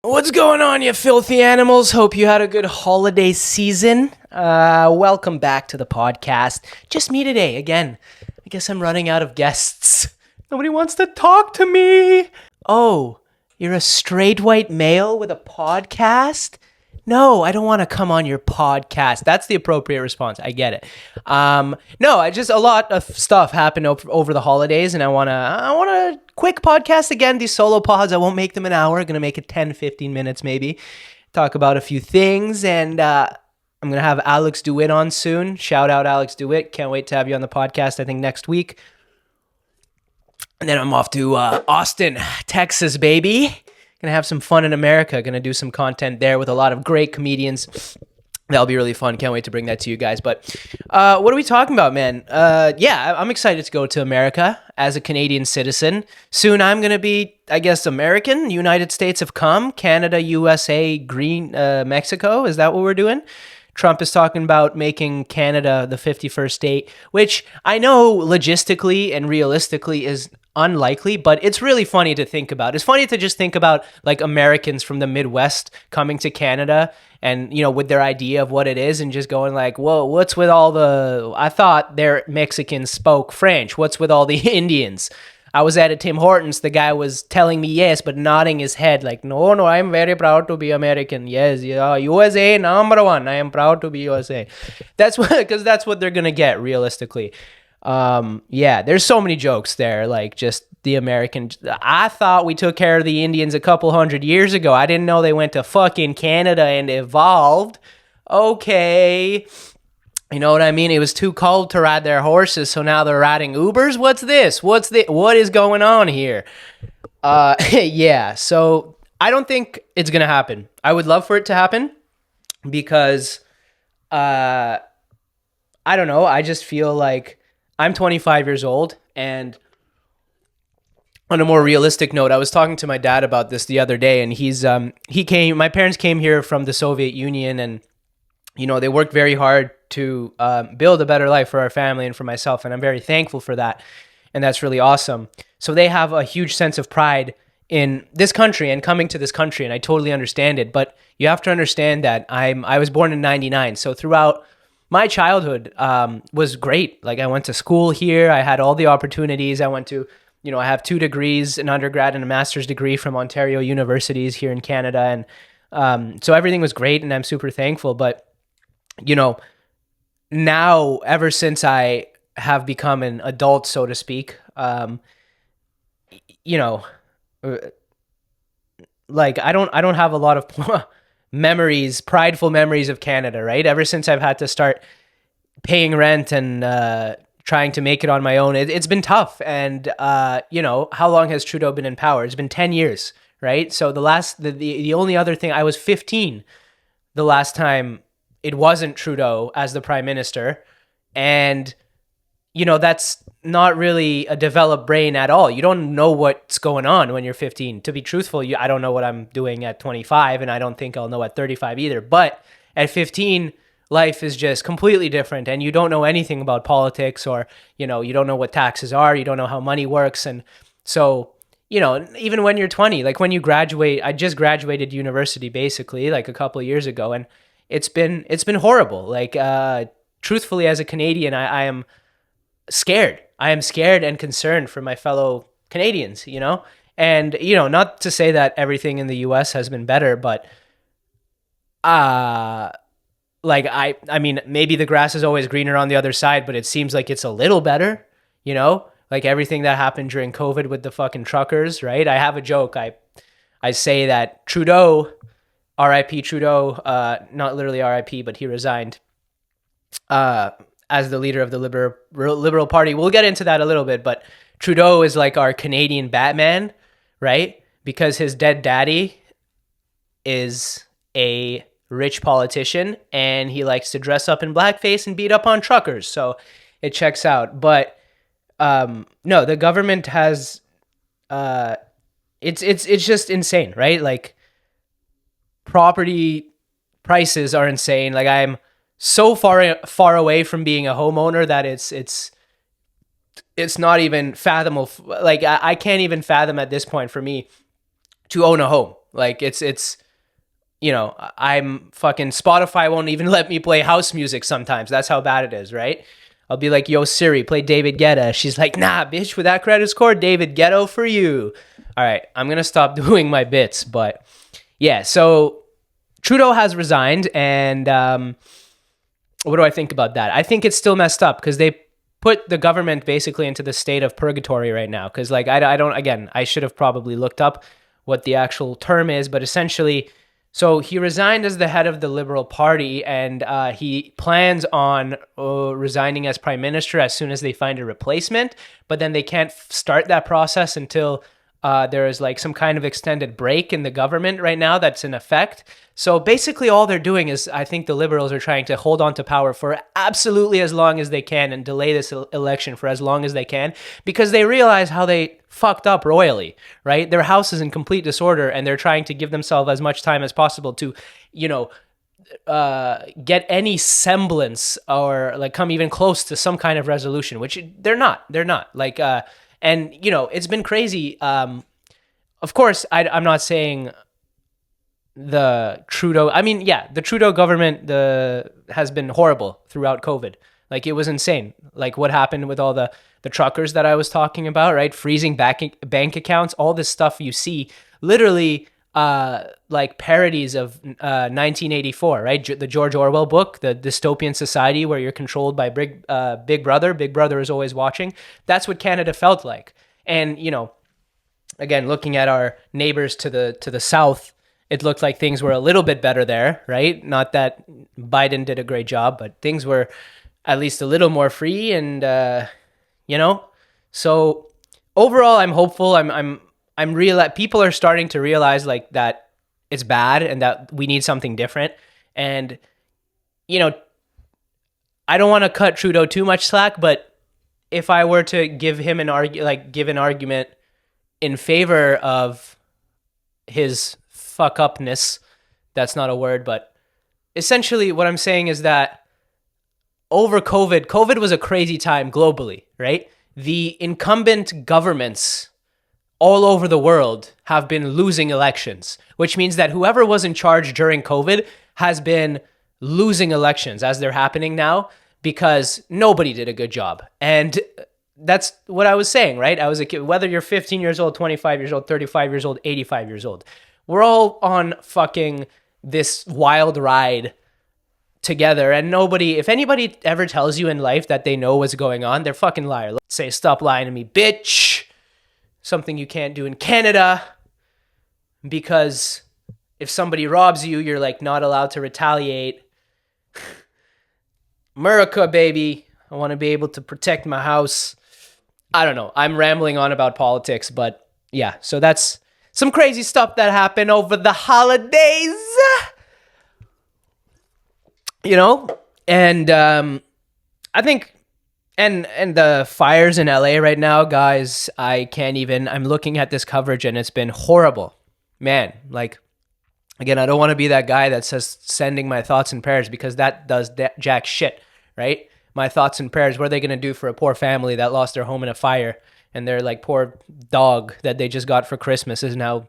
What's going on, you filthy animals? Hope you had a good holiday season. Welcome back to the podcast. Just me today, again. I guess I'm running out of guests. Nobody wants to talk to me. Oh, you're a straight white male with a podcast? No, I don't want to come on your podcast. That's the appropriate response. I get it. No, I just a lot of stuff happened over the holidays, and I want a quick podcast again. These solo pods, I won't make them an hour. I'm gonna make it 10, 15 minutes maybe. Talk about a few things, and I'm gonna have Alex DeWitt on soon. Shout out Alex DeWitt. Can't wait to have you on the podcast. I think next week. And then I'm off to Austin, Texas, baby. Gonna have some fun in America. Gonna do some content there with a lot of great comedians. That'll be really fun. Can't wait to bring that to you guys. But what are we talking about, man? Yeah, I'm excited to go to America as a Canadian citizen. Soon I'm going to be, I guess, American. United States have come. Canada, USA, Green, Mexico. Is that what we're doing? Trump is talking about making Canada the 51st state, which I know logistically and realistically is unlikely, but it's really funny to think about. It's funny to just think about like Americans from the Midwest coming to Canada and, you know, with their idea of what it is and just going like, whoa, what's with all the, I thought their Mexicans spoke French. What's with all the Indians? I was at a Tim Hortons. The guy was telling me yes, but nodding his head like, no, I'm very proud to be American. Yes, yeah, USA number one. I am proud to be USA. That's what, because that's what they're gonna get realistically. Yeah, there's so many jokes there. Like just the American. I thought we took care of the Indians a couple hundred years ago. I didn't know they went to fucking Canada and evolved. Okay. You know what I mean? It was too cold to ride their horses, so now they're riding Ubers? What's this? What is going on here? Yeah, so I don't think it's going to happen. I would love for it to happen because, I don't know, I just feel like I'm 25 years old, and on a more realistic note, I was talking to my dad about this the other day, and my parents came here from the Soviet Union, and, you know, they worked very hard to build a better life for our family and for myself, and I'm very thankful for that, and that's really awesome. So they have a huge sense of pride in this country and coming to this country, and I totally understand it, but you have to understand that I was born in 99, so throughout my childhood was great. Like I went to school here, I had all the opportunities, I went to, you know, I have 2 degrees, an undergrad and a master's degree from Ontario universities here in Canada, and so everything was great, and I'm super thankful, but, you know, now, ever since I have become an adult, so to speak, you know, like I don't have a lot of memories, prideful memories of Canada, right? Ever since I've had to start paying rent and trying to make it on my own, it's been tough. And you know, how long has Trudeau been in power? It's been 10 years, right? So the only other thing, I was 15 the last time it wasn't Trudeau as the prime minister. And, you know, that's not really a developed brain at all. You don't know what's going on when you're 15. To be truthful, I don't know what I'm doing at 25, and I don't think I'll know at 35 either. But at 15, life is just completely different, and you don't know anything about politics, or, you know, you don't know what taxes are, you don't know how money works. And so, you know, even when you're 20, like when you graduate, I just graduated university basically like a couple of years ago, and it's been horrible. Like, truthfully, as a Canadian, I am scared. I am scared and concerned for my fellow Canadians, you know? And, you know, not to say that everything in the US has been better, but, like, I mean, maybe the grass is always greener on the other side, but it seems like it's a little better, you know? Like everything that happened during COVID with the fucking truckers, right? I have a joke. I say that Trudeau, R.I.P. Trudeau, not literally R.I.P., but he resigned as the leader of the Liberal Party. We'll get into that a little bit, but Trudeau is like our Canadian Batman, right? Because his dead daddy is a rich politician, and he likes to dress up in blackface and beat up on truckers, so it checks out. But no, the government has it's just insane, right? Like, property prices are insane. Like, I'm so far away from being a homeowner that it's not even fathomable. Like, I can't even fathom at this point for me to own a home, Like it's I'm fucking Spotify won't even let me play house music sometimes. That's how bad it is, right? I'll be like, yo, Siri, play David Guetta. She's like, nah, bitch, with that credit score, David Guetta for you. All right, I'm going to stop doing my bits. But yeah, so Trudeau has resigned. And what do I think about that? I think it's still messed up because they put the government basically into the state of purgatory right now. Because like, I don't, again, I should have probably looked up what the actual term is. But essentially, so he resigned as the head of the Liberal Party, and he plans on resigning as prime minister as soon as they find a replacement. But then they can't start that process until there is like some kind of extended break in the government right now that's in effect. So basically all they're doing is, I think the Liberals are trying to hold on to power for absolutely as long as they can and delay this election for as long as they can, because they realize how they fucked up royally, right? Their house is in complete disorder and they're trying to give themselves as much time as possible to, get any semblance or like come even close to some kind of resolution, which they're not like, and it's been crazy. Of course, I'm not saying the Trudeau, the Trudeau government has been horrible throughout COVID. Like, it was insane. Like, what happened with all the truckers that I was talking about, right? Freezing bank accounts, all this stuff you see, literally like parodies of 1984, right? The George Orwell book, the dystopian society where you're controlled by Big Brother. Big Brother is always watching. That's what Canada felt like. And, again, looking at our neighbors to the south, it looked like things were a little bit better there, right? Not that Biden did a great job, but things were at least a little more free. And, so overall, I'm hopeful. I'm real. People are starting to realize like that it's bad and that we need something different. And, I don't want to cut Trudeau too much slack, but if I were to give him give an argument in favor of his fuck upness, that's not a word, but essentially what I'm saying is that over COVID was a crazy time globally, right? The incumbent governments all over the world have been losing elections, which means that whoever was in charge during COVID has been losing elections as they're happening now because nobody did a good job. And that's what I was saying, right? I was a kid, whether you're 15 years old, 25 years old, 35 years old, 85 years old, we're all on fucking this wild ride together. And if anybody ever tells you in life that they know what's going on, they're fucking liar. Let's say, stop lying to me, bitch. Something you can't do in Canada, because if somebody robs you, you're like not allowed to retaliate. America, baby. I want to be able to protect my house. I don't know. I'm rambling on about politics, but yeah. So that's some crazy stuff that happened over the holidays. And I think, and the fires in LA right now, guys, I'm looking at this coverage and it's been horrible, man. Like, again, I don't want to be that guy that says sending my thoughts and prayers, because that does jack shit, right? My thoughts and prayers, what are they going to do for a poor family that lost their home in a fire, and their like poor dog that they just got for Christmas is now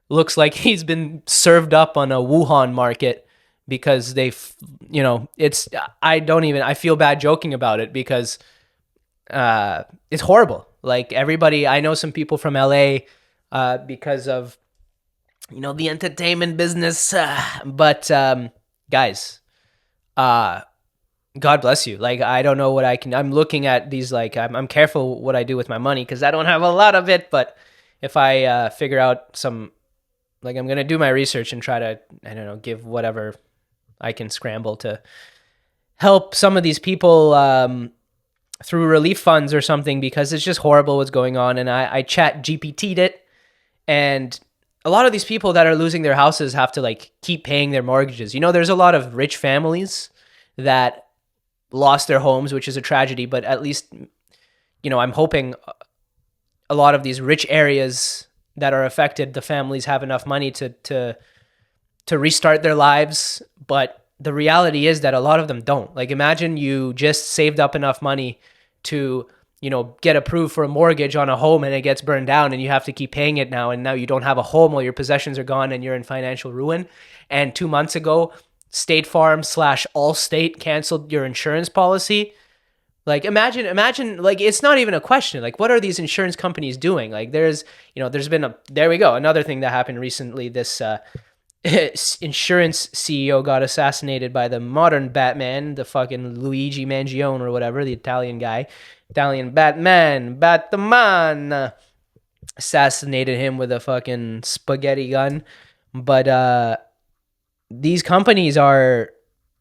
looks like he's been served up on a Wuhan market because I feel bad joking about it because it's horrible. Like, everybody, I know some people from LA because of, the entertainment business, but guys, God bless you. Like, I don't know what I'm looking at these, like, I'm careful what I do with my money because I don't have a lot of it, but if I figure out some, like, I'm going to do my research and try to, I don't know, give whatever I can scramble to help some of these people through relief funds or something, because it's just horrible what's going on. And I chat GPT'd it, and a lot of these people that are losing their houses have to like keep paying their mortgages. There's a lot of rich families that lost their homes, which is a tragedy, but at least, I'm hoping a lot of these rich areas that are affected, the families have enough money to restart their lives. But the reality is that a lot of them don't. Like, imagine you just saved up enough money to get approved for a mortgage on a home and it gets burned down and you have to keep paying it now. And now you don't have a home while your possessions are gone and you're in financial ruin. And 2 months ago, State Farm / Allstate canceled your insurance policy. Like, imagine, like, it's not even a question. Like, what are these insurance companies doing? Like, there's been there we go. Another thing that happened recently, this insurance CEO got assassinated by the modern Batman, the fucking Luigi Mangione or whatever, the Italian guy. Italian Batman, assassinated him with a fucking spaghetti gun. But these companies are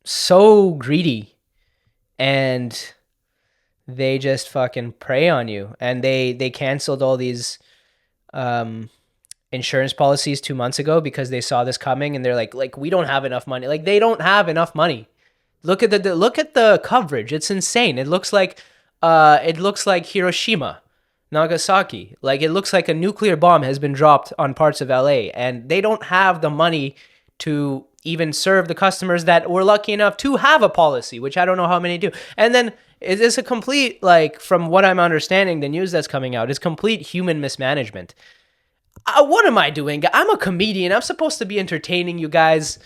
so greedy, and they just fucking prey on you. And they canceled all these insurance policies 2 months ago because they saw this coming, and they're like, we don't have enough money. Like, they don't have enough money. Look at the coverage. It's insane. It looks like Hiroshima, Nagasaki. Like, it looks like a nuclear bomb has been dropped on parts of LA, and they don't have the money to even serve the customers that were lucky enough to have a policy, which I don't know how many do. And then it's a complete, like, from what I'm understanding, the news that's coming out is complete human mismanagement. What am I doing? I'm a comedian. I'm supposed to be entertaining you guys,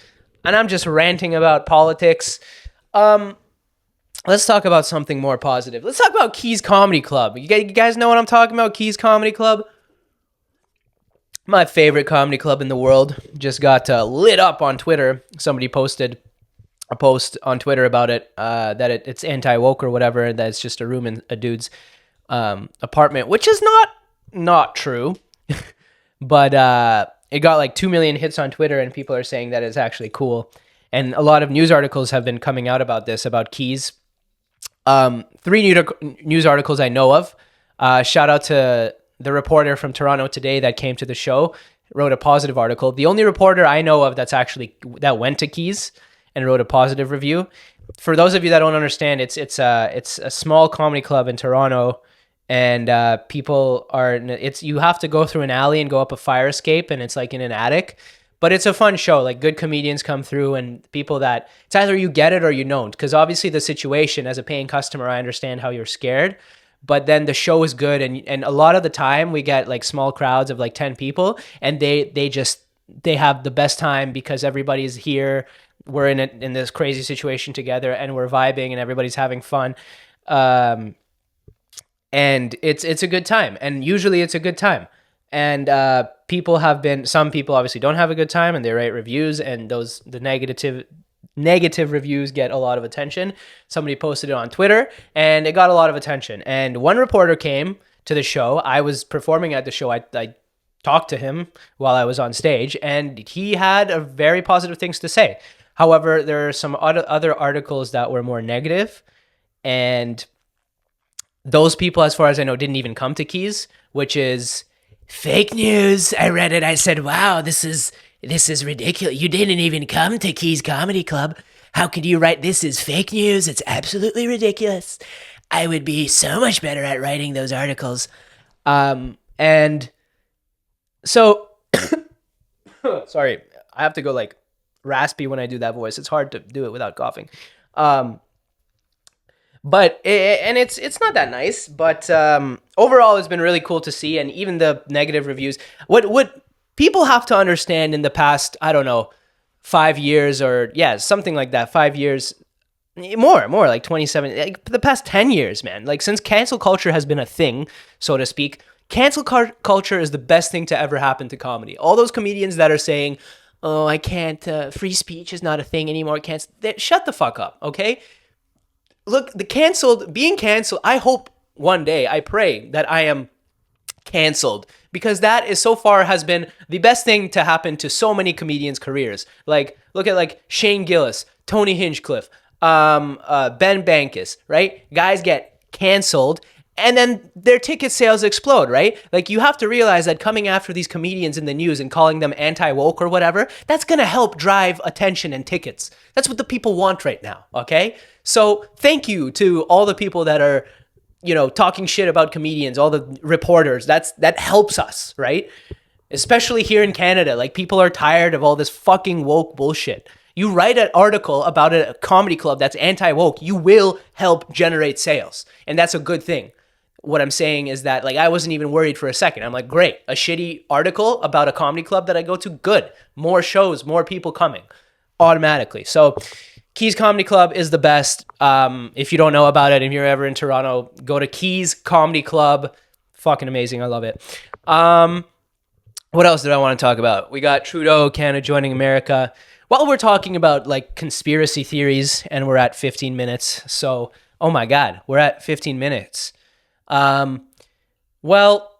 and I'm just ranting about politics. Let's talk about something more positive. Let's talk about Keys Comedy Club. You guys know what I'm talking about? Keys Comedy Club? My favorite comedy club in the world. Just got lit up on Twitter. Somebody posted a post on Twitter about it, that it's anti-woke or whatever, and that it's just a room in a dude's apartment, which is not true. But it got like 2 million hits on Twitter, and people are saying that it's actually cool. And a lot of news articles have been coming out about this, about Keys. 3 news articles I know of. Shout out to the reporter from Toronto Today that came to the show, wrote a positive article. The only reporter I know of that went to Keys and wrote a positive review. For those of you that don't understand, it's a small comedy club in Toronto, and you have to go through an alley and go up a fire escape, and it's like in an attic. But it's a fun show. Like, good comedians come through, and people that it's either you get it or you don't. Because obviously the situation, as a paying customer, I understand how you're scared. But then the show is good, and a lot of the time we get like small crowds of like 10 people, and they have the best time because everybody's here. We're in this crazy situation together, and we're vibing, and everybody's having fun. And it's a good time, and usually it's a good time. And some people obviously don't have a good time, and they write reviews, and the negative reviews get a lot of attention. Somebody posted it on Twitter, and it got a lot of attention. And one reporter came to the show. I was performing at the show. I talked to him while I was on stage, and he had a very positive things to say. However, there are some other articles that were more negative, and those people, as far as I know, didn't even come to Keys, which is fake news. I read it. I said, wow, this is ridiculous. You didn't even come to Keys Comedy Club. How could you write this is fake news? It's absolutely ridiculous. I would be so much better at writing those articles. And so, sorry, I have to go like raspy when I do that voice. It's hard to do it without coughing. But it's not that nice, but overall it's been really cool to see. And even the negative reviews, what people have to understand in the past, I don't know, 5 years or something like that, 5 years, more like 27, like the past 10 years, man. Like, since cancel culture has been a thing, so to speak, cancel culture is the best thing to ever happen to comedy. All those comedians that are saying, oh, I can't, free speech is not a thing anymore, shut the fuck up, okay? Look, being canceled, I hope one day, I pray that I am canceled, because that is so far has been the best thing to happen to so many comedians' careers. Like, look at like Shane Gillis, Tony Hinchcliffe, Ben Bankus, right? Guys get canceled, and then their ticket sales explode, right? Like, you have to realize that coming after these comedians in the news and calling them anti-woke or whatever, that's going to help drive attention and tickets. That's what the people want right now, okay? So thank you to all the people that are, talking shit about comedians, all the reporters. That helps us, right? Especially here in Canada. Like, people are tired of all this fucking woke bullshit. You write an article about a comedy club that's anti-woke, you will help generate sales. And that's a good thing. What I'm saying is that, like, I wasn't even worried for a second. I'm like, great, a shitty article about a comedy club that I go to, good. More shows, more people coming automatically. So Keys Comedy Club is the best. If you don't know about it, if you're ever in Toronto, go to Keys Comedy Club. Fucking amazing. I love it. What else did I want to talk about? We got Trudeau, Canada joining America. While we're talking about like conspiracy theories, and we're at 15 minutes. So, oh my God, we're at 15 minutes. Well,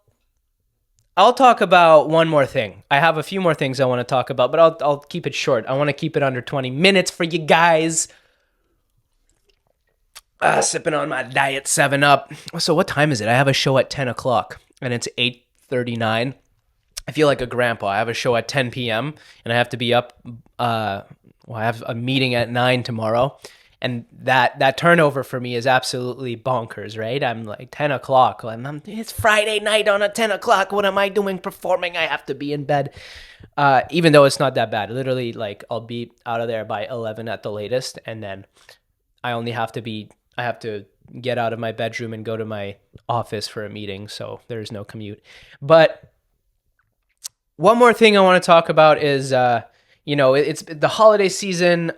I'll talk about one more thing. I have a few more things I want to talk about, but I'll keep it short. I want to keep it under 20 minutes for you guys. Sipping on my Diet 7-Up. So what time is it? I have a show at 10 o'clock, and it's 8:39. I feel like a grandpa. I have a show at 10 p.m., and I have to be up. I have a meeting at 9 tomorrow. And that turnover for me is absolutely bonkers, right? I'm like 10 o'clock. It's Friday night on a 10 o'clock. What am I doing performing? I have to be in bed. Even though it's not that bad. Literally, like, I'll be out of there by 11 at the latest. And then I have to get out of my bedroom and go to my office for a meeting. So there's no commute. But one more thing I want to talk about is... it's the holiday season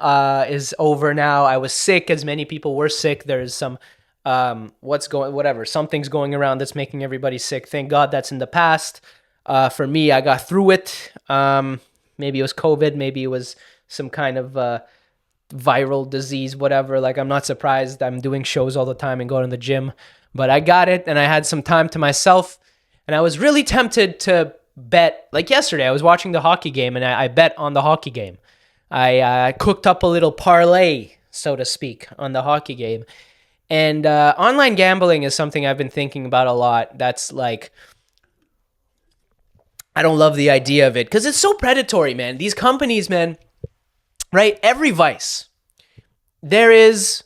is over now. I was sick, as many people were sick. There's some something's going around that's making everybody sick. Thank God that's in the past. For me, I got through it. Maybe it was COVID, maybe it was some kind of viral disease, whatever. Like, I'm not surprised. I'm doing shows all the time and going to the gym, but I got it, and I had some time to myself, and I was really tempted to bet. Like yesterday, I was watching the hockey game, and I bet on the hockey game. I cooked up a little parlay, so to speak, on the hockey game. And online gambling is something I've been thinking about a lot. That's like, I don't love the idea of it because it's so predatory, man. These companies, man, right? Every vice, there is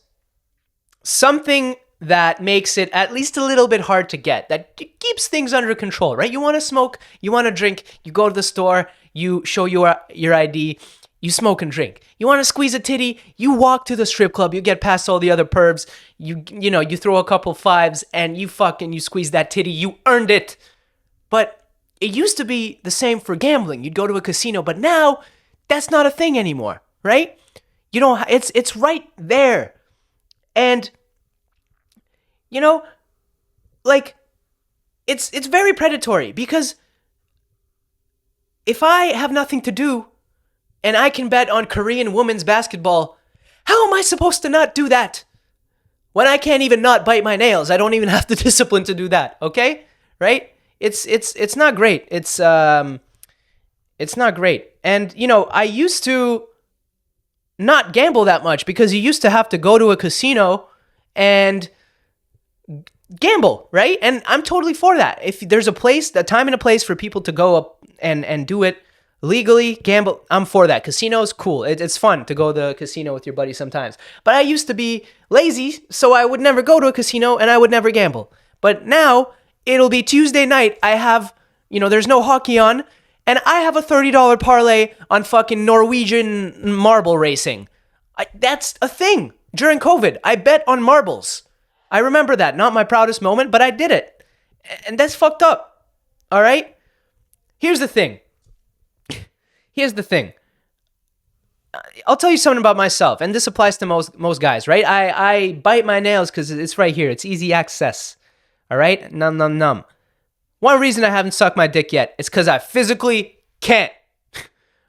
something that makes it at least a little bit hard to get, that keeps things under control, right? You want to smoke, you want to drink, you go to the store, you show your ID, you smoke and drink. You want to squeeze a titty, you walk to the strip club, you get past all the other pervs, you throw a couple fives and you squeeze that titty, you earned it. But it used to be the same for gambling. You'd go to a casino, but now that's not a thing anymore, right? It's right there. And like, it's very predatory, because if I have nothing to do and I can bet on Korean women's basketball, how am I supposed to not do that? When I can't even not bite my nails, I don't even have the discipline to do that, okay? Right? It's not great. It's not great. And, I used to not gamble that much, because you used to have to go to a casino and gamble, right? And I'm totally for that. If there's a time and a place for people to go up and do it legally, gamble, I'm for that. Casino's cool. It's fun to go to the casino with your buddy sometimes. But I used to be lazy, so I would never go to a casino and I would never gamble. But now it'll be Tuesday night. I have, there's no hockey on, and I have a $30 parlay on fucking Norwegian marble racing. That's a thing. During COVID, I bet on marbles. I remember that. Not my proudest moment, but I did it. And that's fucked up. All right? Here's the thing. I'll tell you something about myself, and this applies to most guys, right? I bite my nails because it's right here. It's easy access. All right? Num, num, num. One reason I haven't sucked my dick yet is because I physically can't.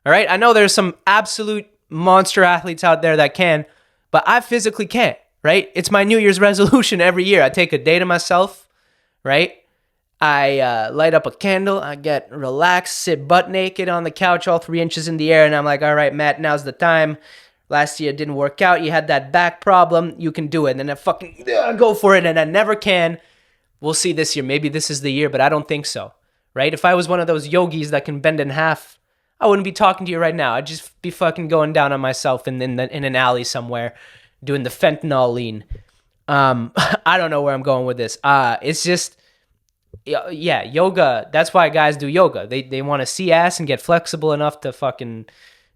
All right? I know there's some absolute monster athletes out there that can, but I physically can't, right? It's my New Year's resolution every year. I take a day to myself, right? I light up a candle. I get relaxed, sit butt naked on the couch, all 3 inches in the air, and I'm like, all right, Matt, now's the time. Last year it didn't work out. You had that back problem. You can do it. And then I fucking go for it, and I never can. We'll see this year. Maybe this is the year, but I don't think so, right? If I was one of those yogis that can bend in half, I wouldn't be talking to you right now. I'd just be fucking going down on myself in an alley somewhere doing the fentanyl lean. I don't know where I'm going with this. It's just, yeah, yoga. That's why guys do yoga. They want to see ass and get flexible enough to fucking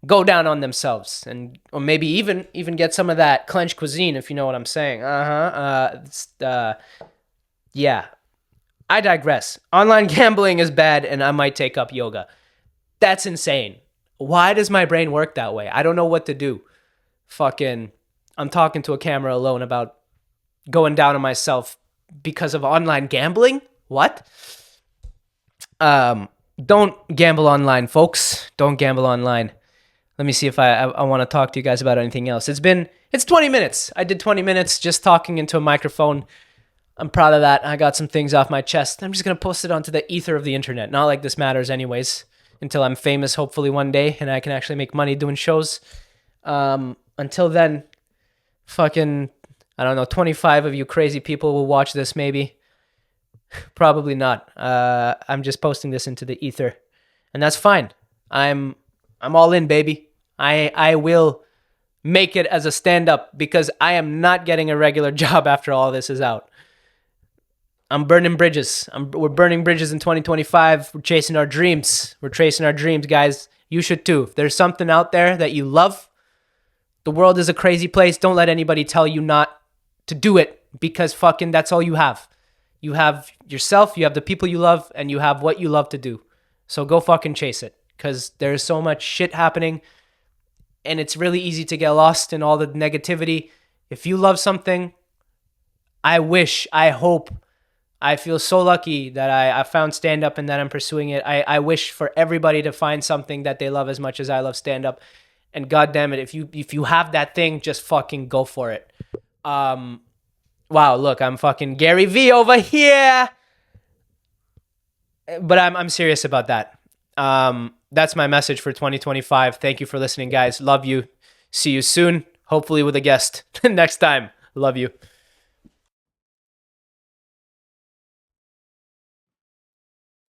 go down on themselves, or maybe even get some of that clenched cuisine, if you know what I'm saying. Yeah. I digress. Online gambling is bad, and I might take up yoga. That's insane. Why does my brain work that way? I don't know what to do. I'm talking to a camera alone about going down on myself because of online gambling. What? Don't gamble online, folks. Don't gamble online. Let me see if I want to talk to you guys about anything else. It's 20 minutes. I did 20 minutes just talking into a microphone. I'm proud of that. I got some things off my chest. I'm just going to post it onto the ether of the internet. Not like this matters anyways, until I'm famous, hopefully one day, and I can actually make money doing shows. Until then, I don't know, 25 of you crazy people will watch this maybe. Probably not. I'm just posting this into the ether, and that's fine. I'm all in, baby. I will make it as a stand-up because I am not getting a regular job after all this is out. I'm burning bridges. We're burning bridges in 2025. We're chasing our dreams. We're chasing our dreams, guys. You should too. If there's something out there that you love, the world is a crazy place. Don't let anybody tell you not to do it because that's all you have. You have yourself, you have the people you love, and you have what you love to do. So go fucking chase it because there's so much shit happening and it's really easy to get lost in all the negativity. If you love something, I feel so lucky that I found stand-up and that I'm pursuing it. I wish for everybody to find something that they love as much as I love stand-up. And goddamn it, if you have that thing, just fucking go for it. Wow, look, I'm fucking Gary V over here. But I'm serious about that. That's my message for 2025. Thank you for listening, guys. Love you. See you soon. Hopefully with a guest next time. Love you.